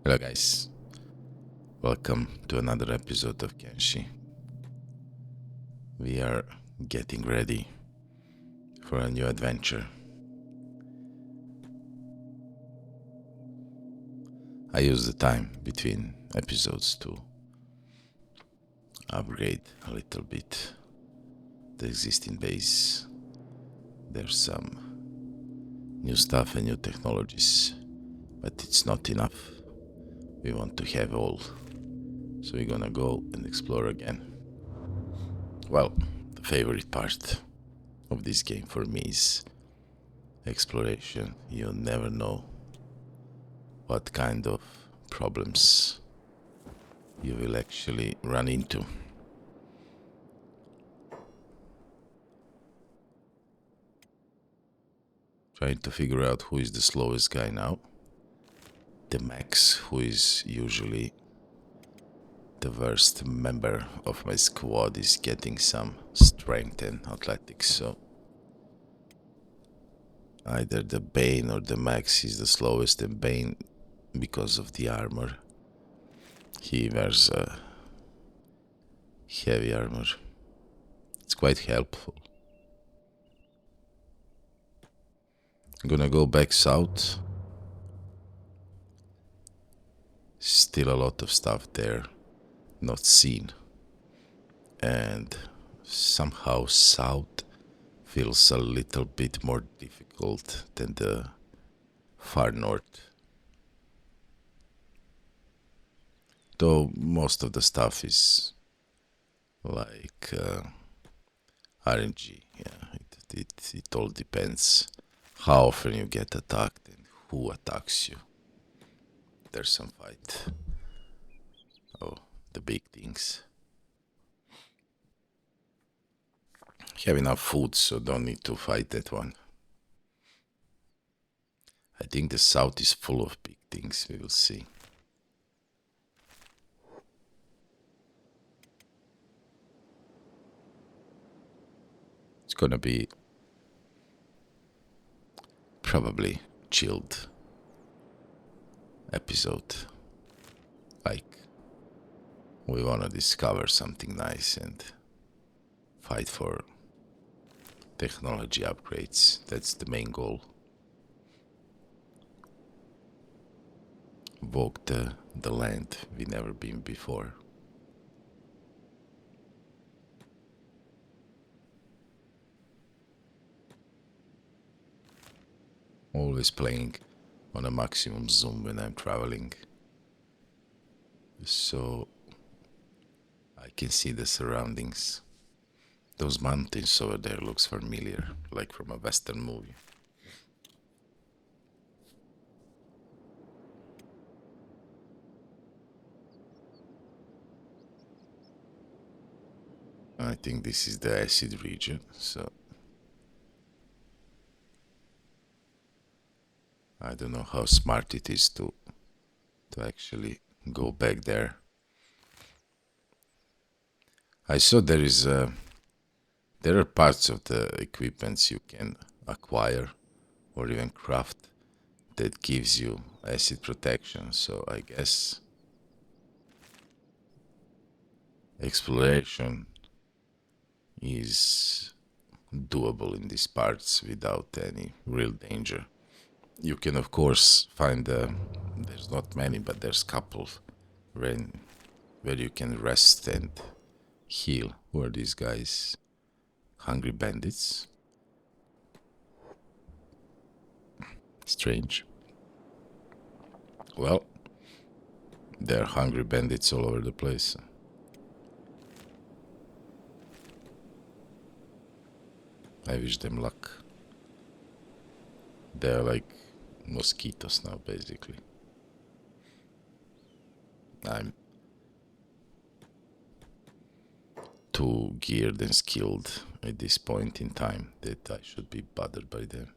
Hello guys, welcome to another episode of Kenshi. We are getting ready for a new adventure. I use the time between episodes to upgrade a little bit the existing base. There's some new stuff and new technologies, but it's not enough. We want to have all, so we're gonna go and explore again. Well, the favorite part of this game for me is exploration. You never know what kind of problems you will actually run into. Trying to figure out who is the slowest guy now. The Max, who is usually the worst member of my squad, is getting some strength and athletics, so either the Bane or the Max is the slowest, and Bane, because of the armor, he wears heavy armor. It's quite helpful. I'm gonna go back south. Still a lot of stuff there not seen, and somehow south feels a little bit more difficult than the far north, though most of the stuff is like RNG. Yeah, it all depends how often you get attacked and who attacks you. There's some fight. Oh, the big things. Have enough food, so don't need to fight that one. I think the south is full of big things. We will see. It's gonna be probably chilled episode. Like, we wanna discover something nice and fight for technology upgrades. That's the main goal. Walk the land we never been before. Always playing on a maximum zoom when I'm traveling, so I can see the surroundings. Those mountains over there looks familiar, like from a western movie. I think this is the acid region, so I don't know how smart it is to actually go back there. I saw there are parts of the equipments you can acquire or even craft that gives you acid protection, so I guess exploration is doable in these parts without any real danger. You can of course find there's not many, but there's couple where, where you can rest and heal. Who are these guys? Hungry bandits? Strange. Well, there are hungry bandits all over the place. I wish them luck. They're like mosquitoes now, basically. I'm too geared and skilled at this point in time that I should be bothered by them.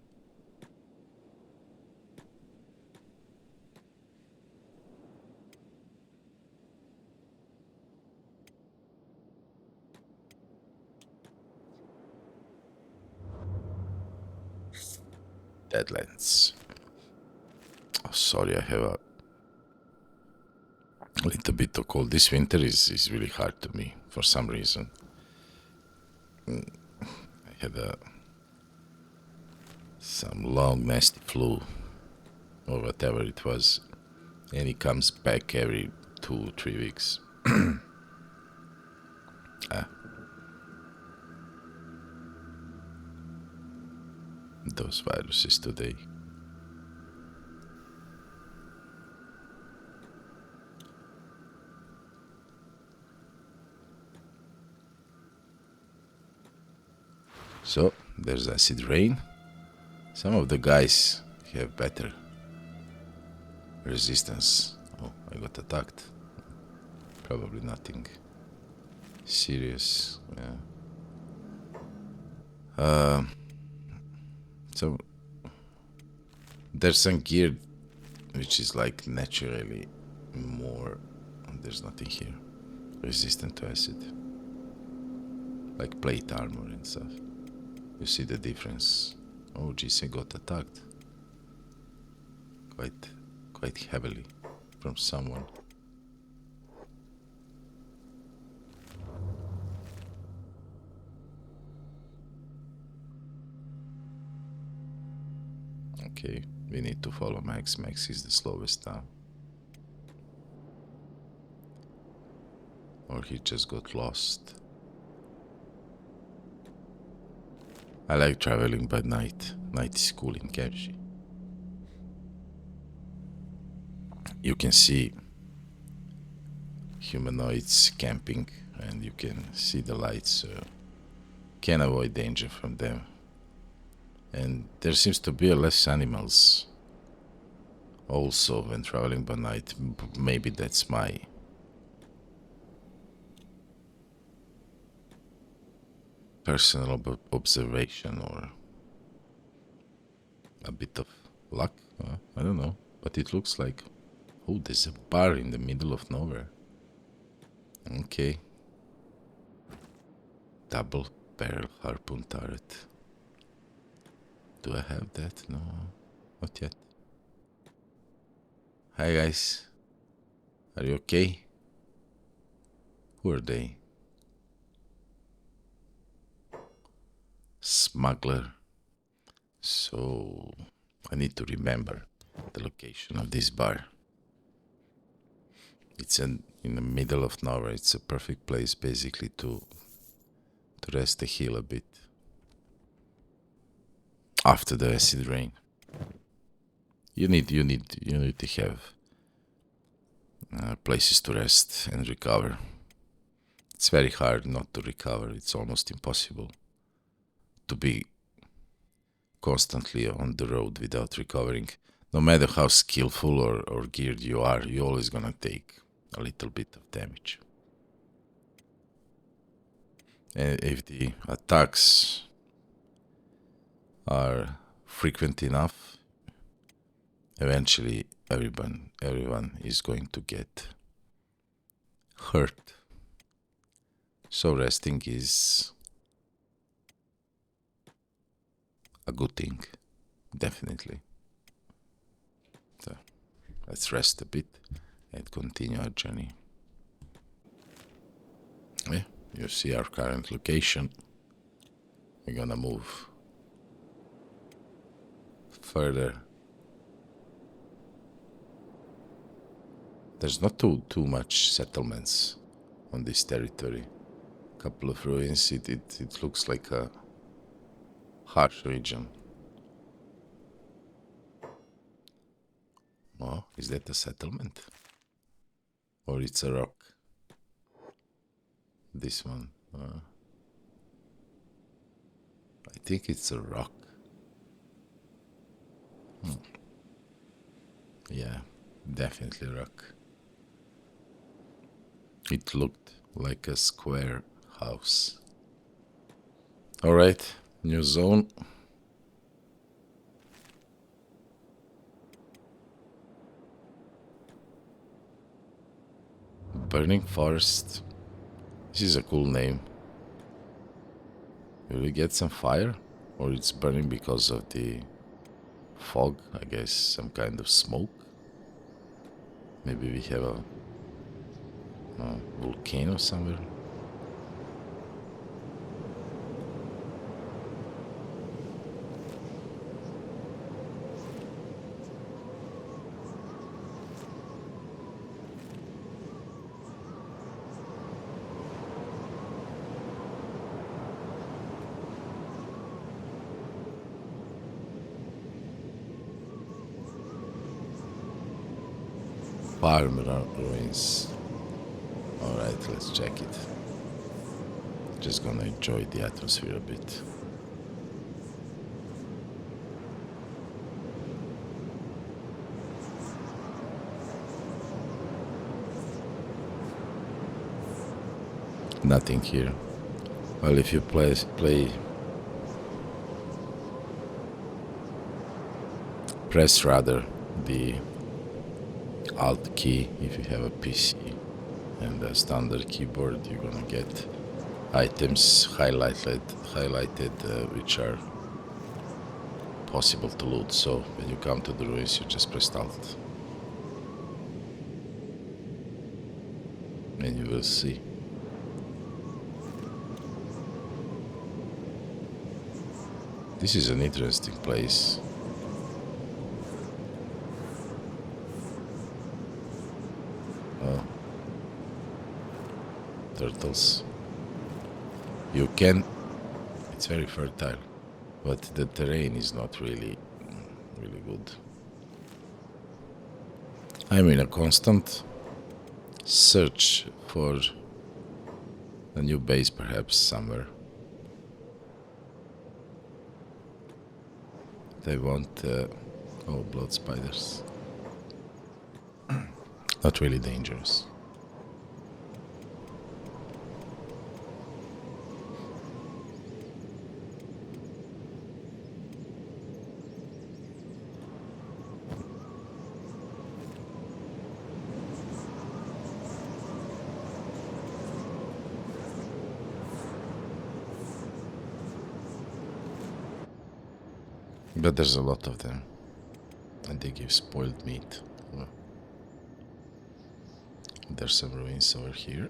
Deadlands. Oh, sorry, I have a A little bit too cold. This winter is really hard to me for some reason. I had some long nasty flu or whatever it was, and it comes back every 2-3 weeks. Those viruses today. So there's acid rain. Some of the guys have better resistance. Oh, I got attacked. Probably nothing serious. Yeah. So there's some gear which is like naturally more. There's nothing here resistant to acid, like plate armor and stuff. You see the difference. Oh geez, I got attacked quite heavily from someone. Okay, we need to follow Max. Max is the slowest now. Or he just got lost. I like traveling by night. Night is cool in Kenshi. You can see humanoids camping and you can see the lights, so can avoid danger from them. And there seems to be less animals also when traveling by night. Maybe that's my personal observation or a bit of luck. I don't know, but it looks like, oh, there's a bar in the middle of nowhere. Okay. Double barrel harpoon turret. Do I have that? No, not yet. Hi guys. Are you okay? Who are they? Smuggler. So I need to remember the location of this bar. It's in the middle of nowhere. It's a perfect place basically to rest the heel a bit after the acid rain. You need to have places to rest and recover. It's very hard not to recover. It's almost impossible to be constantly on the road without recovering. No matter how skillful or geared you are, you're always gonna take a little bit of damage. And if the attacks are frequent enough, eventually everyone is going to get hurt. So resting is a good thing, definitely. So let's rest a bit and continue our journey. Yeah, you see our current location. We're gonna move further. There's not too much settlements on this territory. A couple of ruins. It looks like a harsh region. Oh, is that a settlement? Or it's a rock? This one. I think it's a rock. Yeah, definitely rock. It looked like a square house. Alright, new zone. Burning Forest. This is a cool name. Will we get some fire? Or it's burning because of the fog? I guess some kind of smoke. Maybe we have a Volcano somewhere. Farm ruins. Alright, let's check it. Just gonna enjoy the atmosphere a bit. Nothing here. Well, if you play press rather the Alt key if you have a PC and a standard keyboard, you're gonna get items highlighted which are possible to loot. So when you come to the ruins, you just press Alt and you will see. This is an interesting place. Oh, turtles. You can. It's very fertile, but the terrain is not really good. I'm in a constant search for a new base, perhaps somewhere. They want blood spiders. Not really dangerous. But there's a lot of them, and they give spoiled meat. Well, there's some ruins over here.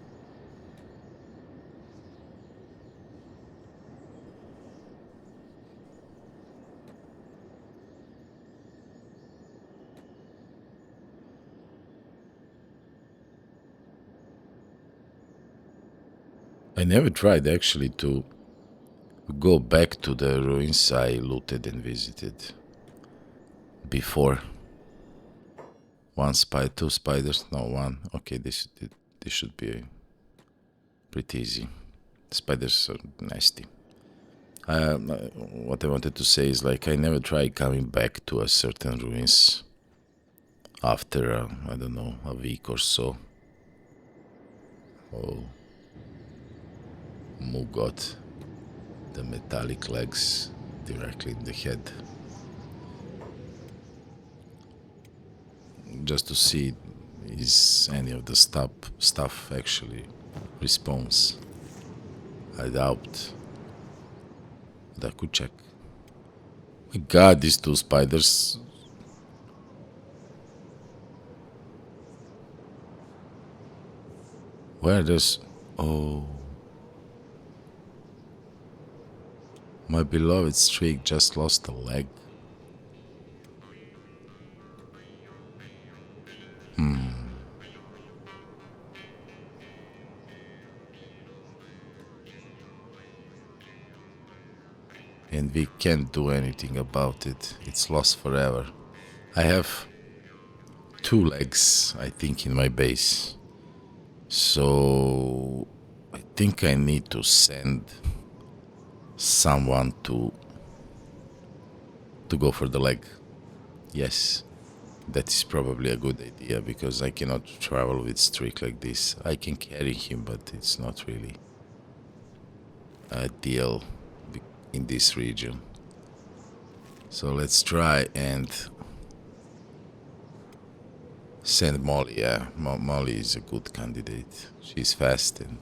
I never tried actually to go back to the ruins I looted and visited before. Two spiders, no, one. Okay, this should be pretty easy. Spiders are nasty. What I wanted to say is, like, I never tried coming back to a certain ruins after, I don't know, a week or so. Oh, Moo got the metallic legs directly in the head. Just to see is any of the stuff actually respawns. I doubt. But I could check. My god, these two spiders. Where does... Oh. My beloved streak just lost a leg. And we can't do anything about it. It's lost forever. I have 2 legs, I think, in my base. So I think I need to send someone to go for the leg. Yes, that is probably a good idea, because I cannot travel with Streak like this. I can carry him, but it's not really ideal in this region. So let's try and send Molly. Yeah, Molly is a good candidate. She's fast and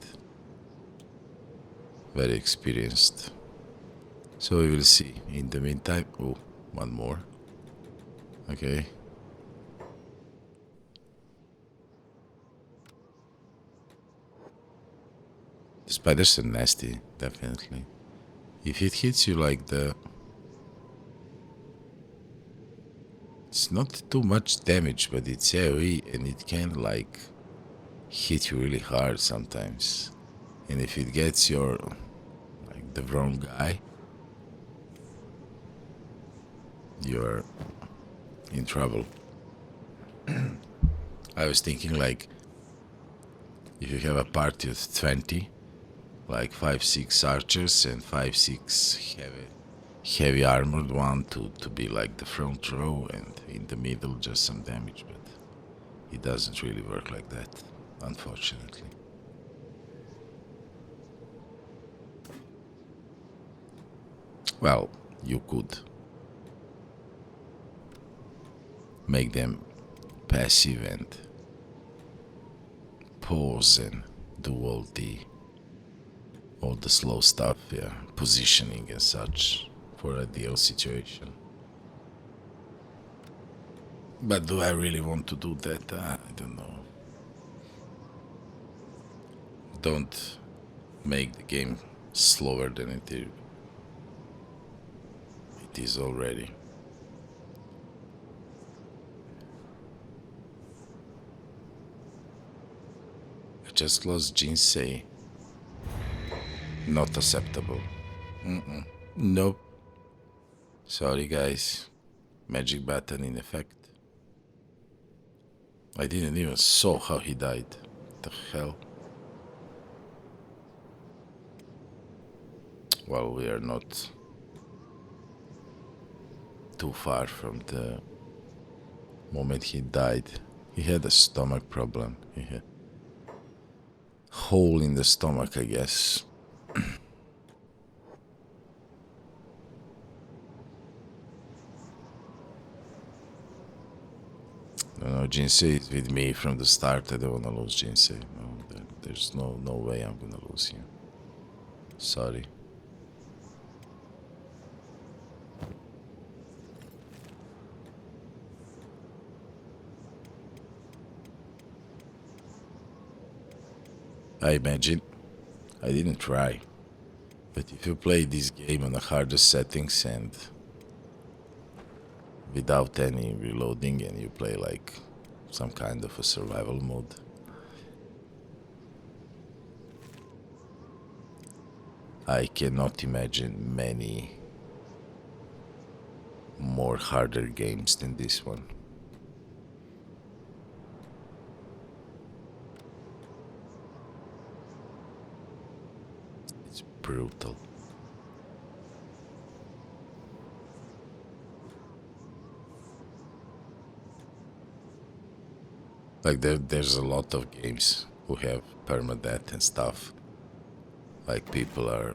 very experienced. So we will see. In the meantime, oh, one more. Okay. Spiders are nasty, definitely. If it hits you like the... It's not too much damage, but it's AoE and it can like hit you really hard sometimes. And if it gets your like the wrong guy, you're in trouble. I was thinking like if you have a party of 20, like 5-6 archers and 5-6 heavy armored one to be like the front row, and in the middle just some damage, but it doesn't really work like that, unfortunately. Well, you could make them passive and pause and do all the slow stuff, yeah, positioning and such for a deal situation. But do I really want to do that? I don't know. Don't make the game slower than it is already. I just lost Jinsei. Not acceptable. Nope. Sorry guys. Magic button in effect. I didn't even saw how he died. The hell? Well, we are not too far from the moment he died. He had a stomach problem. He had hole in the stomach, I guess. No, Jinsei is with me from the start. I don't want to lose Jinsei. No, there's no way I'm gonna lose him. Sorry. I imagine I didn't try, but if you play this game on the hardest settings and without any reloading and you play like some kind of a survival mode, I cannot imagine many more harder games than this one. It's brutal. Like there's a lot of games who have permadeath and stuff. Like people are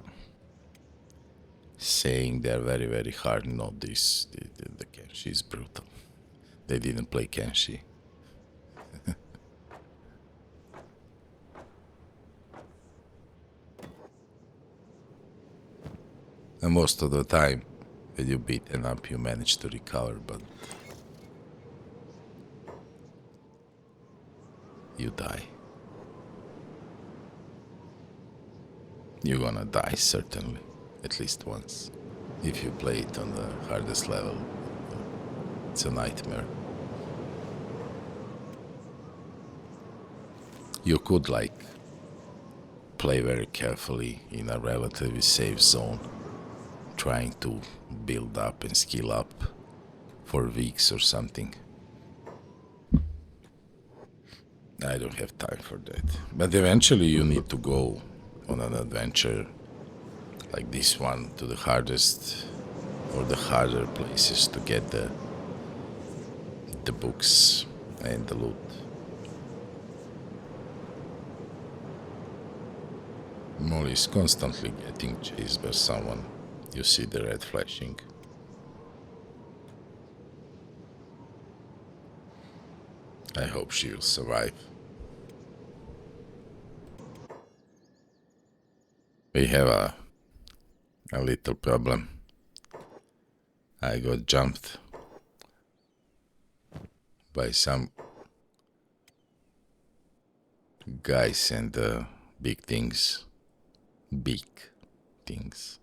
saying they're very hard. No, the Kenshi is brutal. They didn't play Kenshi. And most of the time, when you beat an up, you manage to recover, but you die. You're gonna die, certainly. At least once. If you play it on the hardest level, it's a nightmare. You could, like, play very carefully in a relatively safe zone, trying to build up and skill up for weeks or something. I don't have time for that. But eventually you need to go on an adventure like this one to the hardest or the harder places to get the books and the loot. Molly is constantly getting chased by someone. You see the red flashing. I hope she will survive. We have a little problem. I got jumped by some guys and big things. big things.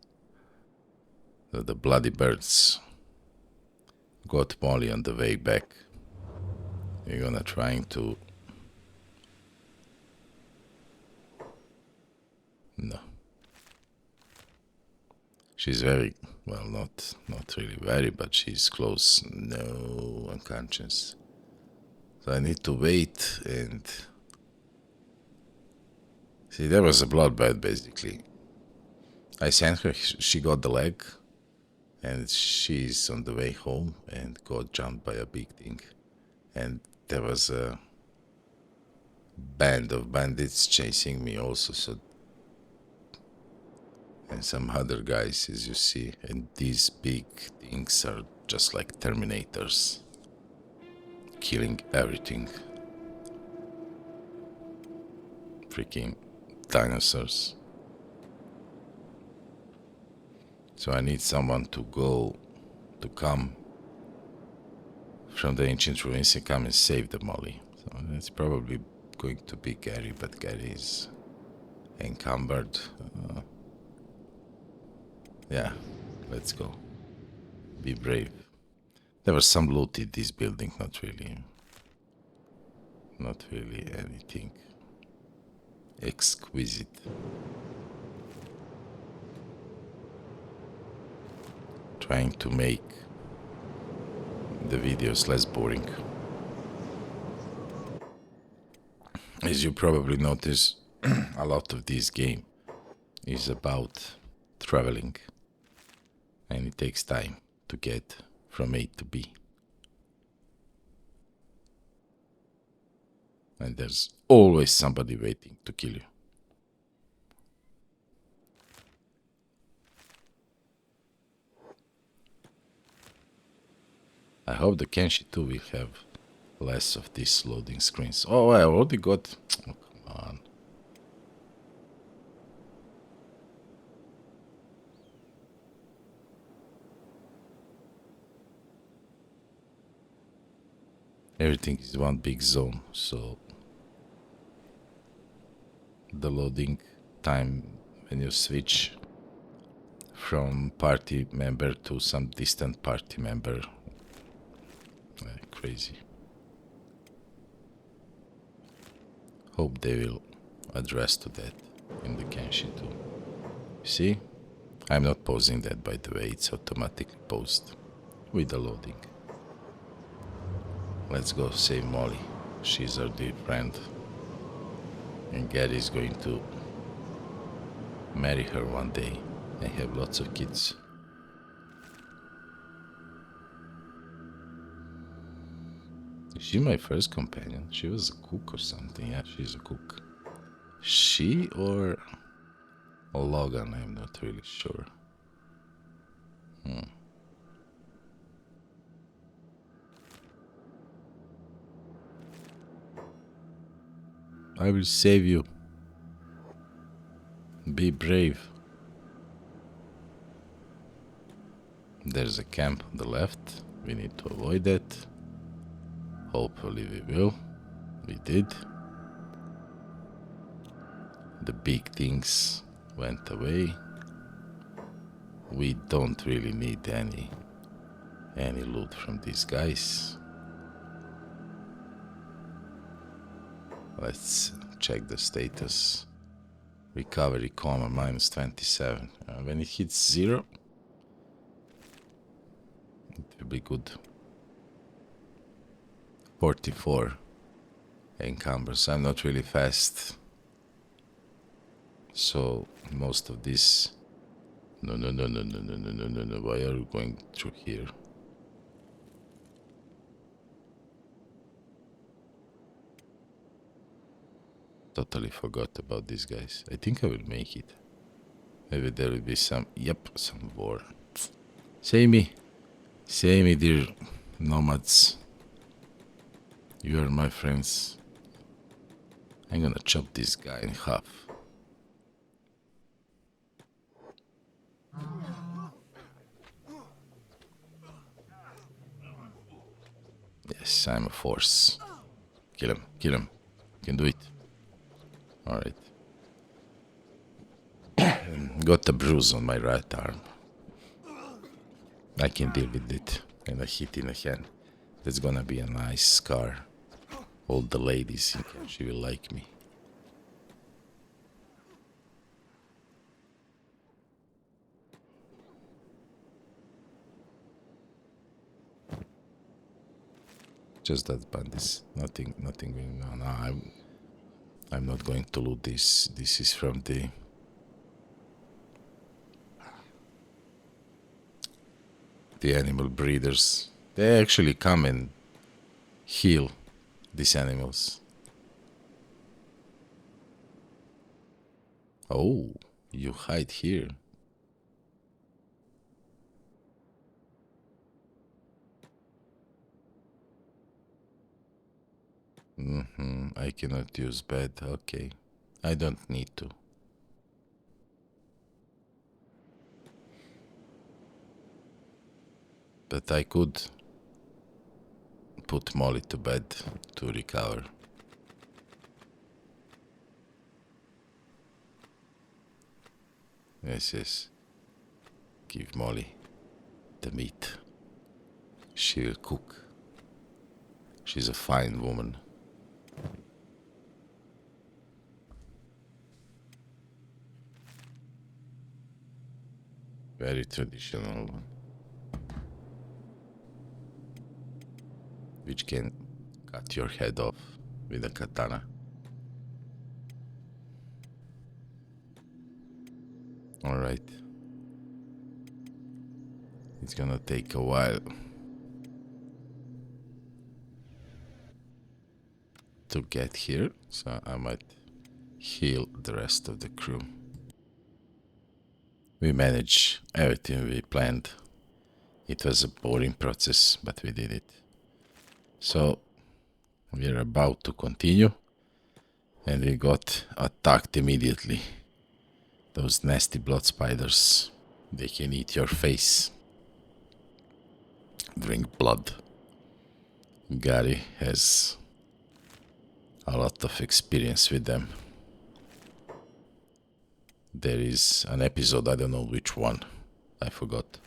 So the bloody birds got Molly on the way back. We're gonna trying to... No. She's very, well, not really very, but she's close. No, unconscious. So I need to wait and... See, there was a bloodbath basically. I sent her, she got the leg, and she's on the way home and got jumped by a big thing. And there was a band of bandits chasing me also, so... And some other guys, as you see, and these big things are just like Terminators, killing everything. Freaking dinosaurs. So I need someone to come from the ancient ruins and come and save the Molly. So it's probably going to be Gary, but Gary is encumbered. Yeah, let's go. Be brave. There was some loot in this building, not really anything exquisite. Trying to make the videos less boring. As you probably notice, a lot of this game is about traveling, and it takes time to get from A to B. And there's always somebody waiting to kill you. I hope the Kenshi 2 will have less of these loading screens. Oh, I already got... Oh, come on. Everything is one big zone, so the loading time when you switch from party member to some distant party member, crazy. Hope they will address to that in the Kenshi too. See, I'm not pausing that, by the way, it's automatically paused with the loading. Let's go save Molly. She's our dear friend. And Gary is going to marry her one day and have lots of kids. Is she my first companion? She was a cook or something. Yeah, she's a cook. She or Logan, I'm not really sure. I will save you. Be brave. There's a camp on the left. We need to avoid that. Hopefully we will. We did. The big things went away. We don't really need any loot from these guys. Let's check the status. Recovery comma minus 27. When it hits 0, it will be good. 44 encumbers. I'm not really fast, so most of this... No. Why are you going through here? Totally forgot about these guys. I think I will make it. Maybe there will be some... Yep, some war. Save me, dear nomads. You are my friends. I'm gonna chop this guy in half. Yes, I'm a force. Kill him. You can do it. Alright. Got a bruise on my right arm. I can deal with it. And a hit in the hand. That's gonna be a nice scar. All the ladies in Kenshi will like me. Just that bandits. Nothing going on. No, I'm not going to loot this. This is from the animal breeders. They actually come and heal these animals. Oh, you hide here. I cannot use bed. Okay. I don't need to. But I could put Molly to bed to recover. Yes. Give Molly the meat. She will cook. She's a fine woman. Very traditional one. Which can cut your head off with a katana. Alright. It's gonna take a while to get here, so I might heal the rest of the crew. We managed everything we planned. It was a boring process, but we did it. So we are about to continue, and we got attacked immediately. Those nasty blood spiders, they can eat your face. Drink blood. Gary has a lot of experience with them. There is an episode, I don't know which one, I forgot.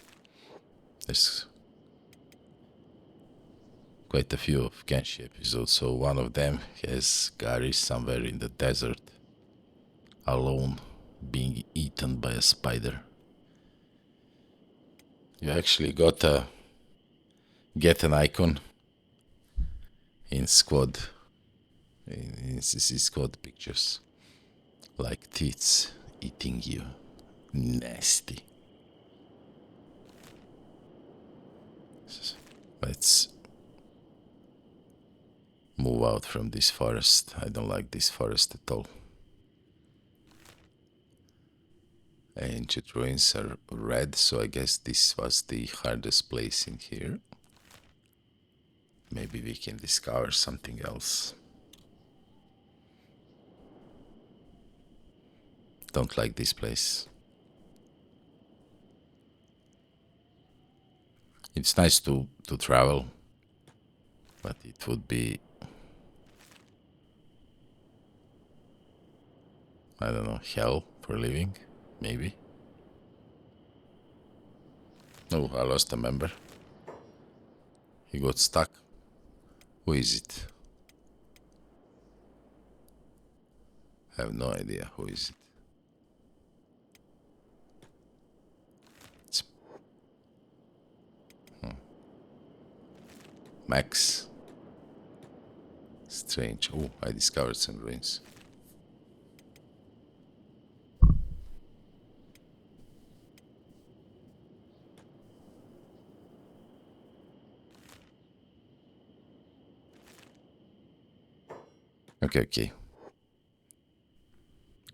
There's quite a few of Kenshi episodes, so one of them has Gary somewhere in the desert, alone, being eaten by a spider. You actually got to get an icon in squad, in CC squad pictures, like teeth eating you. Nasty. Let's move out from this forest. I don't like this forest at all. Ancient ruins are red, so I guess this was the hardest place in here. Maybe we can discover something else. Don't like this place. It's nice to travel, but it would be, I don't know, hell for living, maybe. Oh, I lost a member. He got stuck. Who is it? I have no idea who is it. It's Max. Strange. Oh, I discovered some ruins. Okay.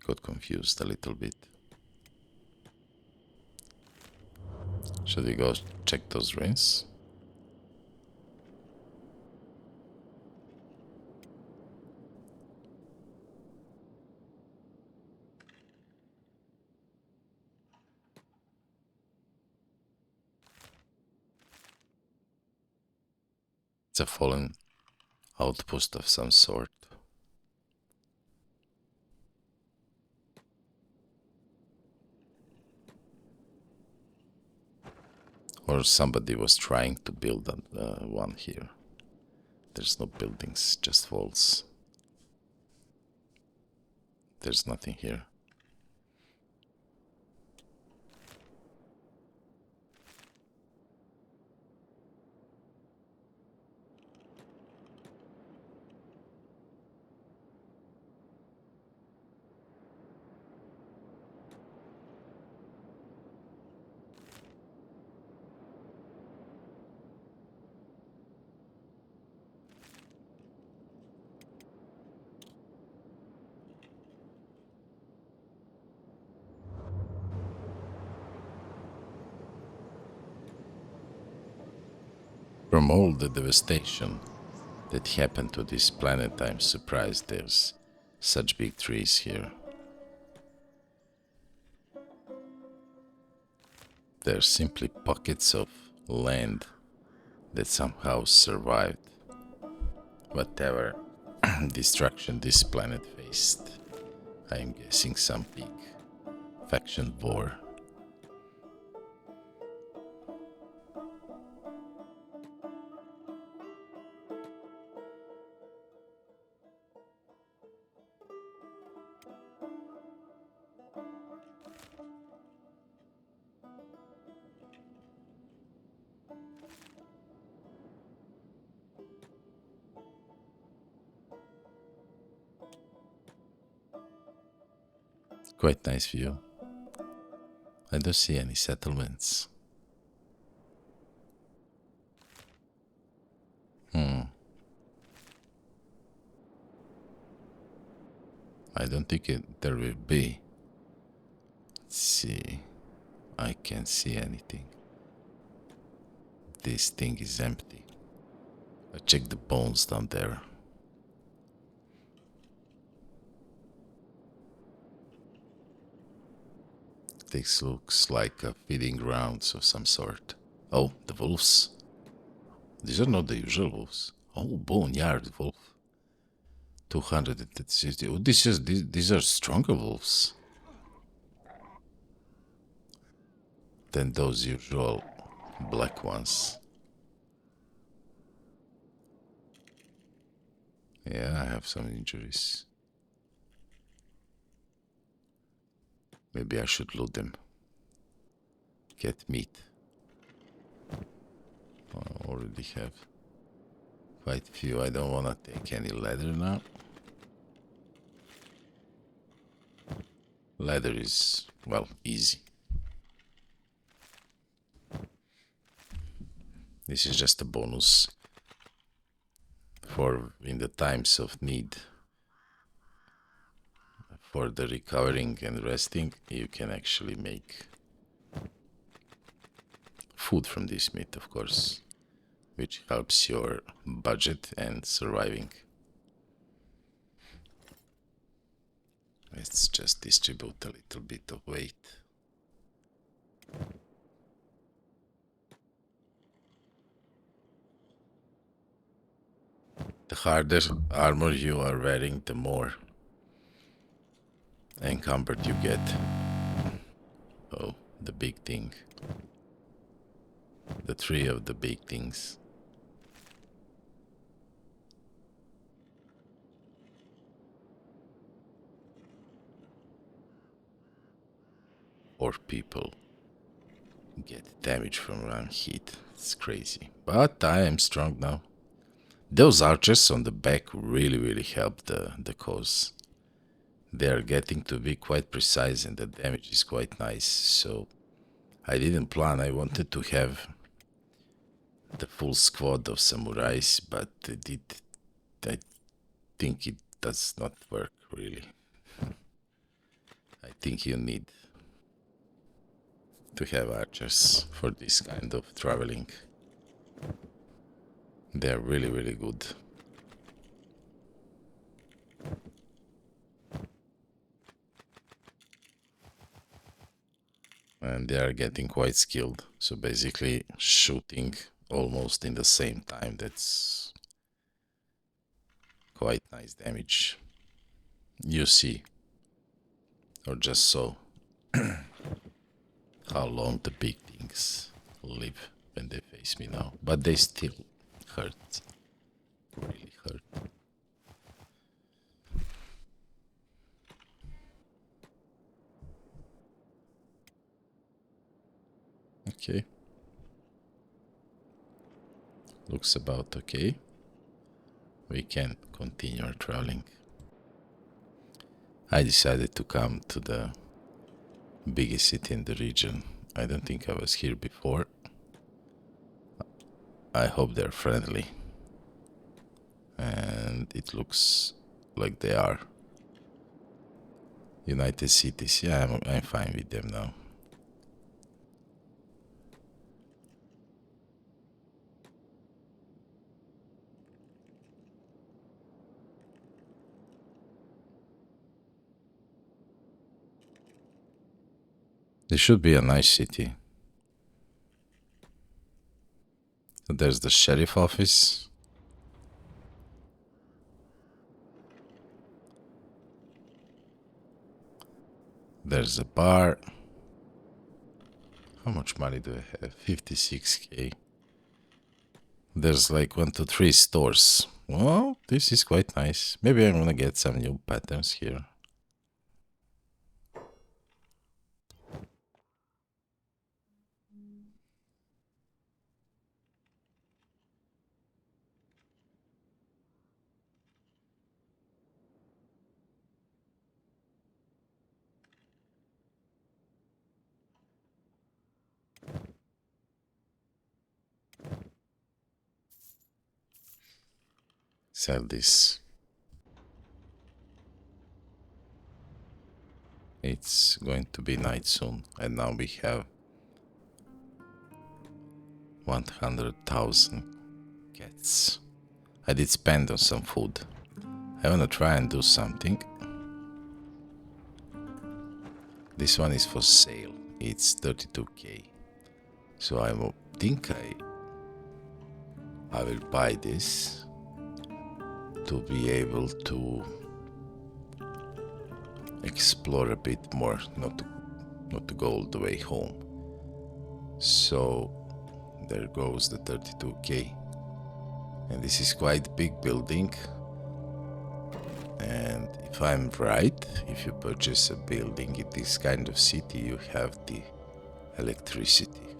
Got confused a little bit. Should we go check those ruins? It's a fallen outpost of some sort. Or somebody was trying to build one here. There's no buildings, just walls. There's nothing here. From all the devastation that happened to this planet, I'm surprised there's such big trees here. They're simply pockets of land that somehow survived whatever destruction this planet faced. I'm guessing some big faction war. Quite nice view. I don't see any settlements. I don't think there will be. Let's see. I can't see anything. This thing is empty. I check the bones down there. This looks like a feeding grounds of some sort. Oh, the wolves. These are not the usual wolves. Oh, boneyard wolf. 260. Oh, these are stronger wolves than those usual black ones. Yeah, I have some injuries. Maybe I should loot them. Get meat. I already have quite a few. I don't want to take any leather now. Leather is, well, easy. This is just a bonus for in the times of need. For the recovering and resting, you can actually make food from this meat, of course, which helps your budget and surviving. Let's just distribute a little bit of weight. The harder armor you are wearing, the more encumbered you get. Oh, the big thing. The three of the big things. Or people get damage from run heat. It's crazy. But I am strong now. Those archers on the back really help the cause. They are getting to be quite precise and the damage is quite nice. So I didn't plan. I wanted to have the full squad of samurais, but I think it does not work really. I think you need to have archers for this kind of traveling. They're really good. And they are getting quite skilled. So basically shooting almost in the same time. That's quite nice damage. You see, or just so, how long the big things live. when they face me now, but they still hurt, really hurt. Okay. Looks about okay. We can continue our traveling. I decided to come to the biggest city in the region. I don't think I was here before. I hope they're friendly. And it looks like they are. United Cities, yeah, I'm fine with them now. This should be a nice city. There's the sheriff office. There's a bar. How much money do I have? 56k. There's like 1, 2, 3 stores. Well, this is quite nice. Maybe I'm gonna get some new patterns here. Sell this. It's going to be night soon, and now we have 100,000 cats. I did spend on some food. I wanna try and do something. This one is for sale. It's 32k. So I think I will buy this to be able to explore a bit more, not to go all the way home. So there goes the 32k. And this is quite big building. And if I'm right, if you purchase a building in this kind of city, you have the electricity.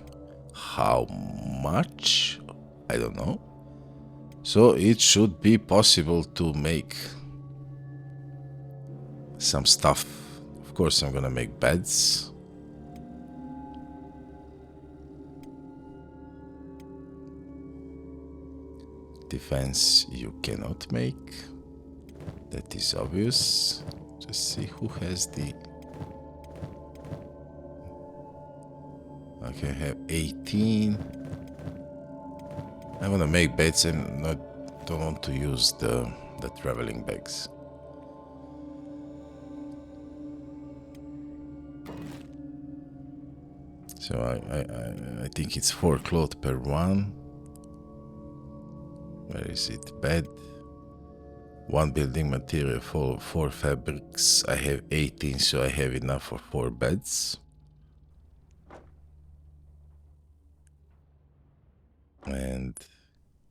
How much? I don't know. So it should be possible to make some stuff. Of course, I'm gonna make beds. Defense you cannot make. That is obvious. Just see who has the... Okay, I have 18. I want to make beds and don't want to use the traveling bags. So I think it's 4 clothes per one. Where is it? Bed. 1 building material for 4 fabrics. I have 18, so I have enough for 4 beds. And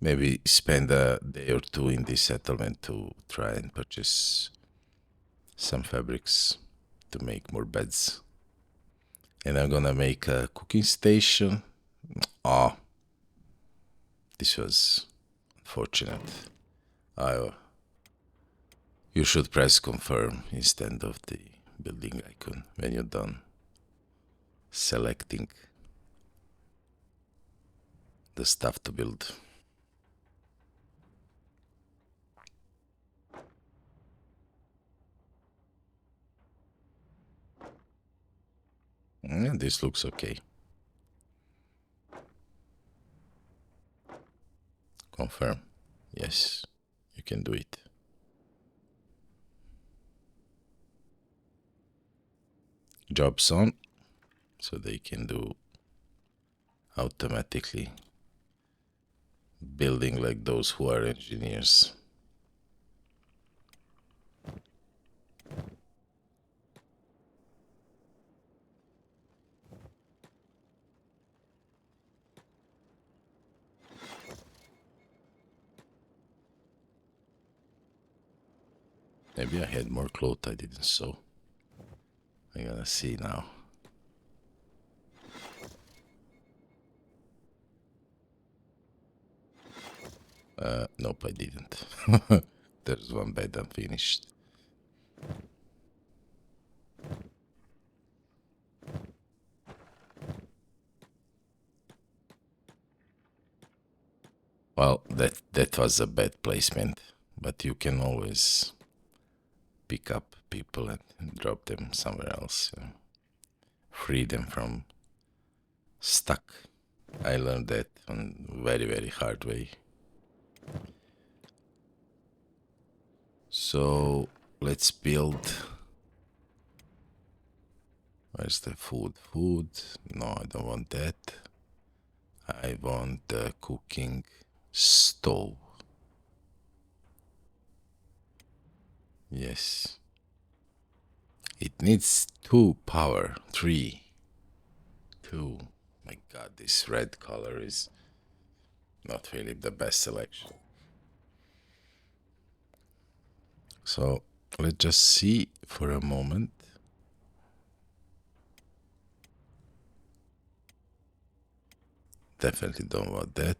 maybe spend a day or two in this settlement to try and purchase some fabrics to make more beds. And I'm gonna make a cooking station. Oh, this was unfortunate. You should press confirm instead of the building icon when you're done selecting the stuff to build. And this looks okay. Confirm. Yes, you can do it. Jobs on, so they can do automatically building like those who are engineers. Maybe I had more clothes I didn't sew. I'm gonna see now. Nope, I didn't. There's one bed unfinished. Well, that was a bad placement, but you can always pick up people and drop them somewhere else. You know? Free them from stuck. I learned that on very, very hard way. So let's build. Where's the food? Food? No, I don't want that. I want the cooking stove. Yes. It needs 2 power. 3. 2. My god, this red color is not really the best selection. So let's just see for a moment. Definitely don't want that.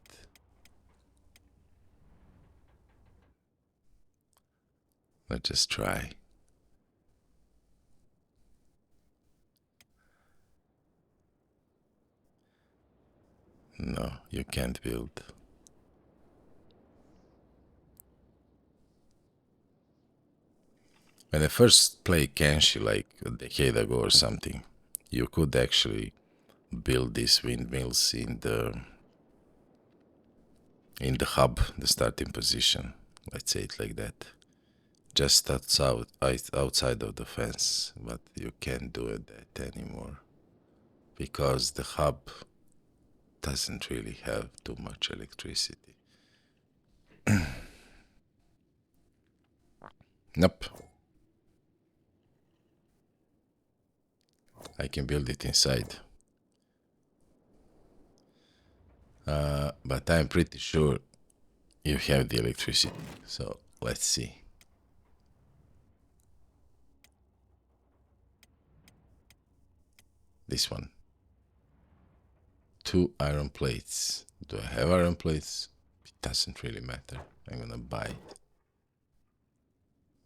Let's just try. No, you can't build. When I first played Kenshi like a decade ago or something, you could actually build these windmills in the hub, the starting position. Let's say it like that. Just outside of the fence, but you can't do that anymore because the hub doesn't really have too much electricity. Nope. I can build it inside. But I'm pretty sure you have the electricity. So let's see. This one. 2 iron plates. Do I have iron plates? It doesn't really matter. I'm gonna buy it.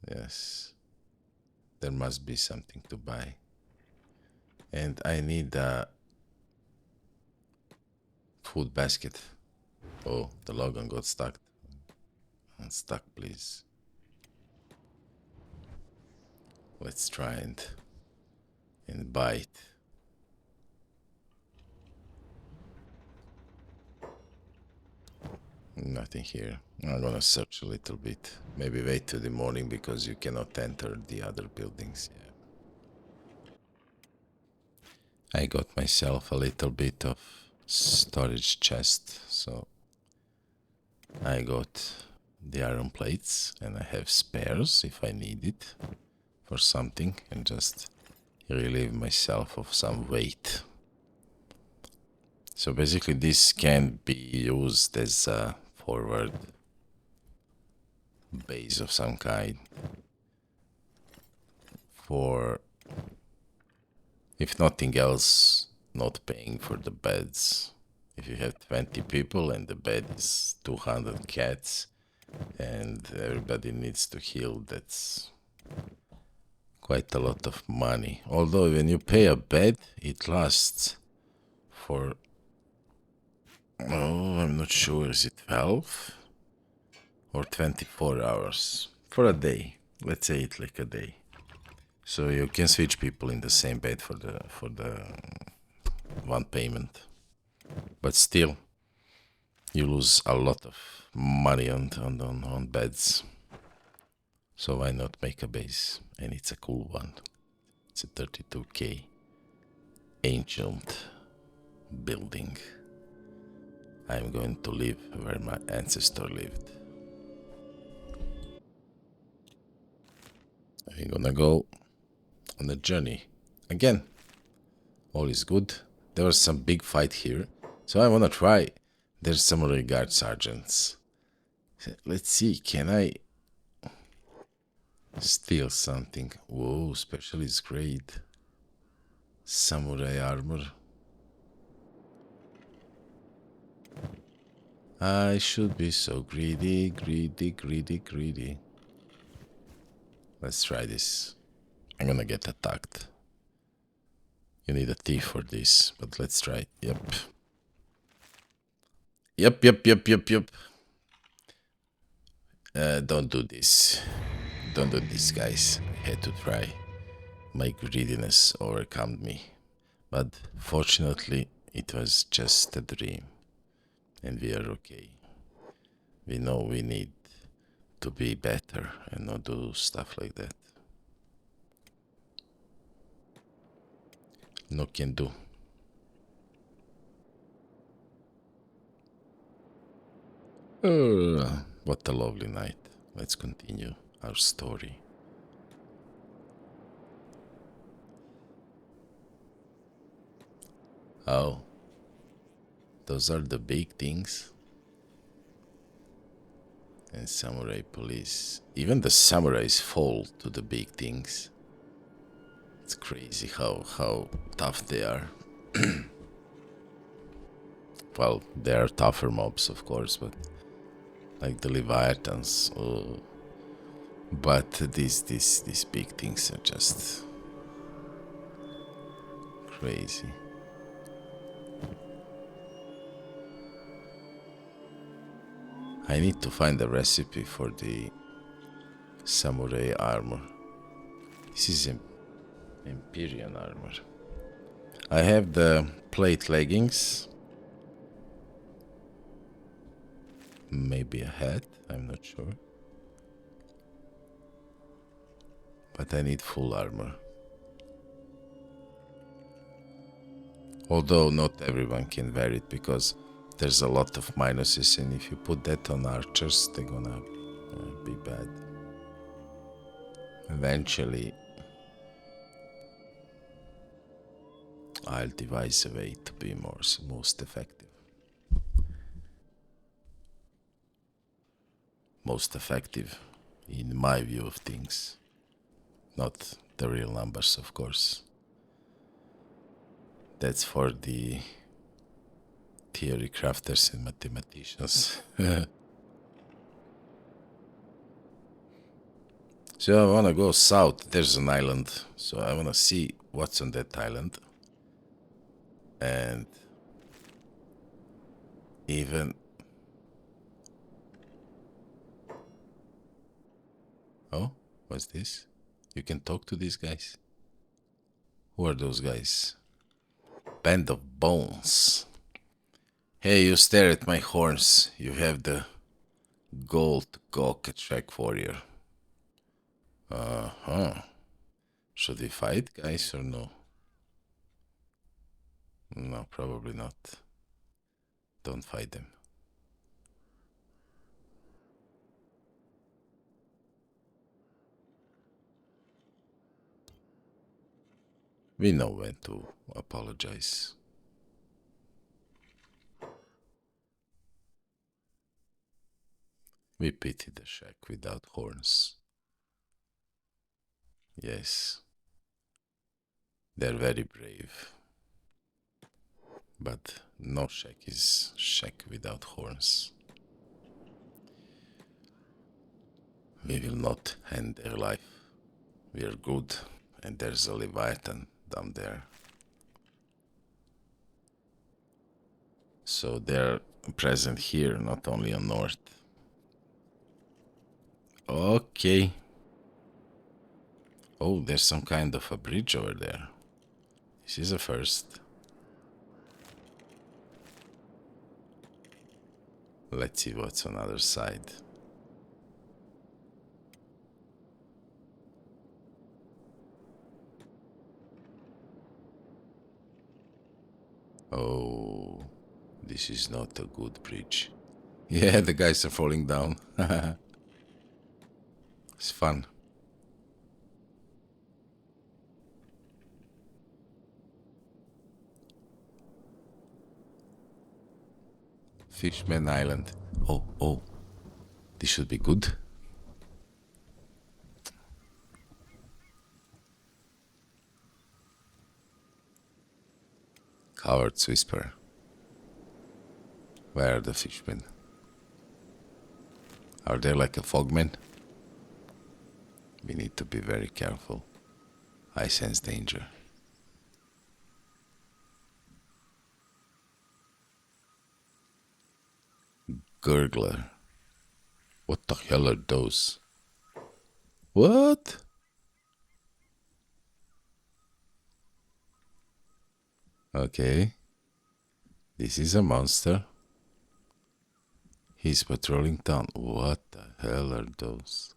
Yes. There must be something to buy. And I need a food basket. Oh, the Logan got stuck. Unstuck, please. Let's try and buy it. Nothing here. I'm gonna search a little bit. Maybe wait till the morning because you cannot enter the other buildings. Yeah. I got myself a little bit of storage chest, so I got the iron plates and I have spares if I need it for something and just relieve myself of some weight. So basically this can be used as a forward base of some kind for, if nothing else, not paying for the beds. If you have 20 people and the bed is 200 cats and everybody needs to heal, that's quite a lot of money. Although when you pay a bed, it lasts for, oh, I'm not sure, is it 12 or 24 hours? For a day. Let's say it like a day. So you can switch people in the same bed for the one payment. But still, you lose a lot of money on beds. So why not make a base? And it's a cool one. It's a 32k ancient building. I'm going to live where my ancestor lived. I'm gonna go on a journey. Again, all is good. There was some big fight here. So I wanna try. There's some regard sergeants. Let's see, can I Steal something. Whoa, specialist grade. Samurai armor. I should be so greedy, greedy, greedy, greedy. Let's try this. I'm gonna get attacked. You need a thief for this, but let's try. Yep. Yep. Don't do this. Don't do this, guys. I had to try. My greediness overcome me. But fortunately, it was just a dream. And we are okay. We know we need to be better and not do stuff like that. No can do. What a lovely night. Let's continue our story. Oh, those are the big things. And samurai police. Even the samurais fall to the big things. It's crazy how tough they are. Well, they are tougher mobs, of course, but like the Leviathans. Oh. But these big things are just crazy. I need to find a recipe for the samurai armor. This is Empyrean armor. I have the plate leggings. Maybe a hat, I'm not sure. But I need full armor. Although not everyone can wear it because there's a lot of minuses, and if you put that on archers, they're gonna be bad. Eventually, I'll devise a way to be most effective. Most effective, in my view of things. Not the real numbers, of course. That's for the theory crafters and mathematicians. So I wanna go south. There's an island. So I wanna see what's on that island. And even... Oh, what's this? You can talk to these guys? Who are those guys? Band of Bones. Hey, you stare at my horns. You have the gold gawk track warrior. Uh-huh. Should we fight, guys, or no? No, probably not. Don't fight them. We know when to apologize. We pity the shack without horns. Yes. They're very brave. But no shack is shack without horns. We will not end their life. We are good, and there's a Leviathan down there. So they're present here, not only on north. Okay. Oh, there's some kind of a bridge over there. This is a first. Let's see what's on the other side. Oh, this is not a good bridge. Yeah, the guys are falling down. It's fun. Fishman Island. Oh. This should be good. Coward's whisper. Where are the fishmen? Are they like a fogman? We need to be very careful. I sense danger. Gurgler. What the hell are those? What? Okay. This is a monster. He's patrolling town. What the hell are those?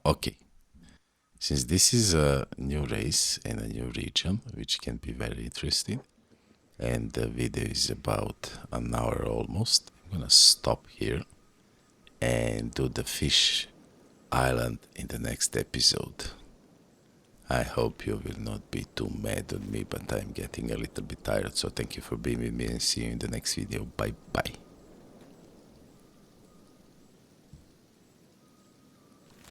Okay. Since this is a new race and a new region, which can be very interesting, and the video is about an hour almost, I'm gonna stop here and do the fish island in the next episode. I hope you will not be too mad on me, but I'm getting a little bit tired, so thank you for being with me and see you in the next video. Bye bye.